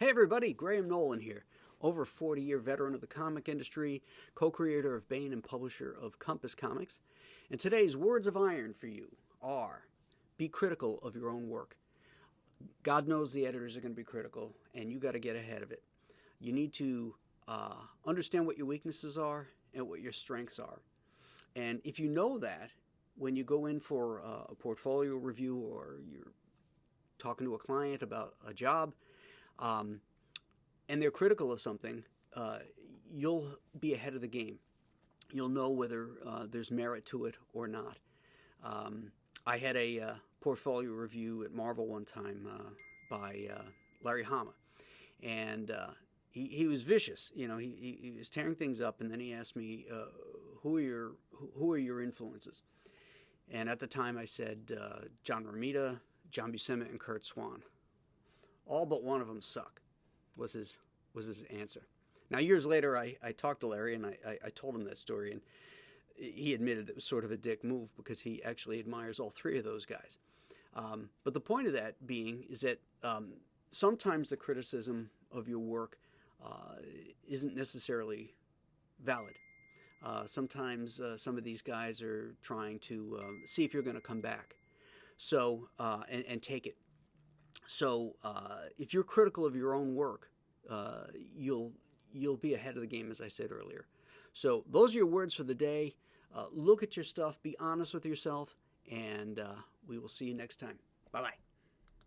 Hey everybody, Graham Nolan here, over 40-year veteran of the comic industry, co-creator of Bane and publisher of Compass Comics. And today's words of iron for you are, be critical of your own work. God knows the editors are going to be critical, and you got to get ahead of it. You need to understand what your weaknesses are and what your strengths are. And if you know that, when you go in for a portfolio review or you're talking to a client about a job, and they're critical of something, you'll be ahead of the game. You'll know whether there's merit to it or not. I had a portfolio review at Marvel one time by Larry Hama, and he was vicious. You know, he was tearing things up, and then he asked me, who are your influences? And at the time I said John Romita, John Buscema, and Curt Swan. All but one of them suck, was his answer. Now, years later, I talked to Larry, and I told him that story, and he admitted it was sort of a dick move because he actually admires all three of those guys. But the point of that being is that sometimes the criticism of your work isn't necessarily valid. Sometimes some of these guys are trying to see if you're going to come back, so and take it. So if you're critical of your own work, you'll be ahead of the game, as I said earlier. So those are your words for the day. Look at your stuff, be honest with yourself, and we will see you next time. Bye-bye.